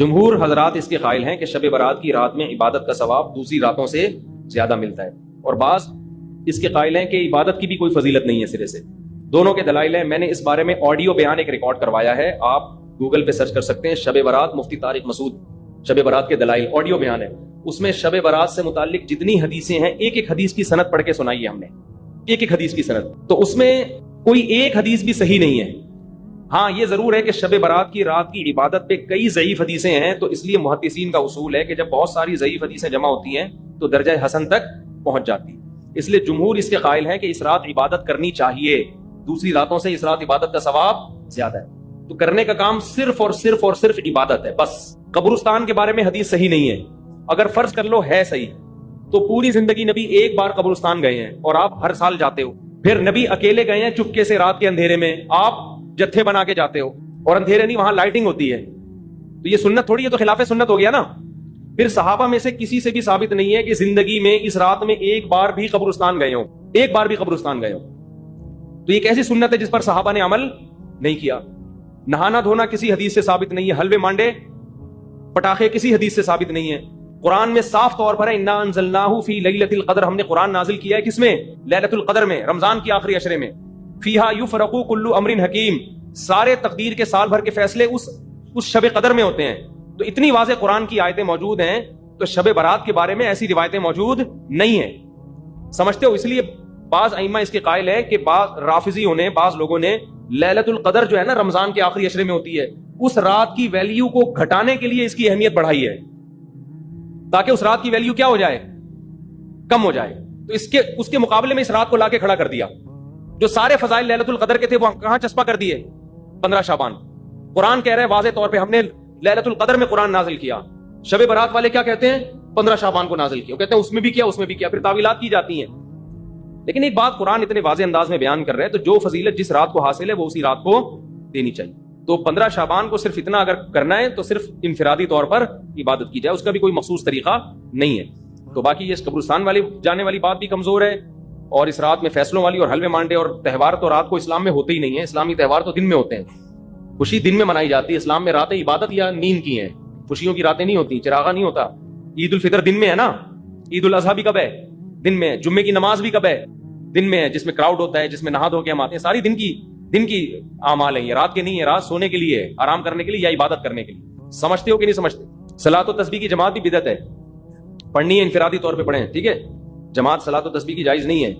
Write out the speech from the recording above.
جمہور حضرات اس کے قائل ہیں کہ شب برات کی رات میں عبادت کا ثواب دوسری راتوں سے زیادہ ملتا ہے، اور بعض اس کے قائل ہیں کہ عبادت کی بھی کوئی فضیلت نہیں ہے سرے سے۔ دونوں کے دلائل ہیں۔ میں نے اس بارے میں آڈیو بیان ایک ریکارڈ کروایا ہے، آپ گوگل پہ سرچ کر سکتے ہیں، شب برات مفتی طارق مسعود، شب برات کے دلائل، آڈیو بیان ہے۔ اس میں شب برات سے متعلق جتنی حدیثیں ہیں، ایک ایک حدیث کی سند پڑھ کے سنائی ہے ہم نے، ایک ایک حدیث کی سند، تو اس میں کوئی ایک حدیث بھی صحیح نہیں ہے۔ ہاں یہ ضرور ہے کہ شب برات کی رات کی عبادت پہ کئی ضعیف حدیثیں ہیں، تو اس لیے محدثین کا اصول ہے کہ جب بہت ساری ضعیف حدیثیں جمع ہوتی ہیں تو درجہ حسن تک پہنچ جاتی ہے۔ اس لیے جمہور اس کے قائل ہیں کہ اس رات عبادت کرنی چاہیے، دوسری راتوں سے اس رات عبادت کا ثواب زیادہ ہے۔ تو کرنے کا کام صرف اور صرف اور صرف عبادت ہے بس۔ قبرستان کے بارے میں حدیث صحیح نہیں ہے، اگر فرض کر لو ہے صحیح، تو پوری زندگی نبی ایک بار قبرستان گئے ہیں اور آپ ہر سال جاتے ہو، پھر نبی اکیلے گئے ہیں چپکے سے رات کے اندھیرے میں، آپ جتھے بنا کے جاتے ہو، اور اندھیرے نہیں وہاں لائٹنگ ہوتی ہے، تو یہ سنت تھوڑی ہے، تو خلاف سنت ہو گیا نا۔ پھر صحابہ میں سے کسی سے بھی ثابت نہیں ہے کہ زندگی میں اس رات میں ایک بار بھی قبرستان گئے ہوں، ایک بار بھی قبرستان گئے ہوں، تو یہ ایسی سنت ہے جس پر صحابہ نے عمل نہیں کیا۔ نہانا دھونا کسی حدیث سے ثابت نہیں ہے، حلوے مانڈے پٹاخے کسی حدیث سے ثابت نہیں ہے۔ قرآن میں صاف طور پر ہے انا انزلناہ فی لیلۃ القدر، ہم نے قرآن نازل کیا ہے کس میں؟ لیلۃ القدر میں، رمضان کی آخری عشرے میں۔ فیہا یفرق کل امر حکیم، سارے تقدیر کے سال بھر کے فیصلے اس شب قدر میں ہوتے ہیں۔ تو اتنی واضح قرآن کی آیتیں موجود ہیں، تو شب برات کے بارے میں ایسی روایتیں موجود نہیں ہیں، سمجھتے ہو؟ اس لیے بعض ائمہ اس کے قائل ہے کہ بعض رافضیوں نے، بعض لوگوں نے لیلۃ القدر جو ہے نا رمضان کے آخری عشرے میں ہوتی ہے، اس رات کی ویلیو کو گھٹانے کے لیے اس کی اہمیت بڑھائی ہے، تاکہ اس رات کی ویلیو کیا ہو جائے؟ کم ہو جائے۔ تو اس کے مقابلے میں اس رات کو لا کے کھڑا کر دیا، جو سارے فضائل لیلۃ القدر کے تھے وہ کہاں چسپا کر دیے؟ 15 شعبان۔ قرآن کہہ رہے ہیں واضح طور پہ ہم نے لیلۃ القدر میں قرآن نازل کیا، شب برات والے کیا کہتے ہیں؟ 15 شعبان کو نازل کیا، وہ کہتے ہیں اس میں بھی کیا، اس میں بھی کیا، پھر تعویلات کی جاتی ہیں۔ لیکن ایک بات قرآن اتنے واضح انداز میں بیان کر رہے ہیں، تو جو فضیلت جس رات کو حاصل ہے وہ اسی رات کو دینی چاہیے۔ تو 15 شعبان کو صرف اتنا اگر کرنا ہے تو صرف انفرادی طور پر عبادت کی جائے، اس کا بھی کوئی مخصوص طریقہ نہیں ہے۔ تو باقی یہ قبرستان والی جانے والی بات بھی کمزور ہے، اور اس رات میں فیصلوں والی اور حلوے مانڈے اور تہوار تو رات کو اسلام میں ہوتے ہی نہیں ہے، اسلامی تہوار تو دن میں ہوتے ہیں، خوشی دن میں منائی جاتی ہے۔ اسلام میں راتیں عبادت یا نیند کی ہیں، خوشیوں کی راتیں نہیں ہوتی، چراغا نہیں ہوتا۔ عید الفطر دن میں ہے نا، عید الاضحیٰ بھی کب ہے؟ دن میں ہے۔ جمعے کی نماز بھی کب ہے؟ دن میں ہے، جس میں کراؤڈ ہوتا ہے، جس میں نہا دھو کے ہم آتے ہیں، ساری دن کی اعمال ہیں، یہ رات کے نہیں ہے۔ رات سونے کے لیے ہے، آرام کرنے کے لیے یا عبادت کرنے کے لیے۔ سمجھتے ہو کہ نہیں سمجھتے؟ صلاۃ و تسبیح کی جماعت بھی بدعت ہے، پڑھنی ہے انفرادی طور پہ پڑھیں، ٹھیک ہے؟ جماعت صلاۃ و تسبیح کی جائز نہیں ہے۔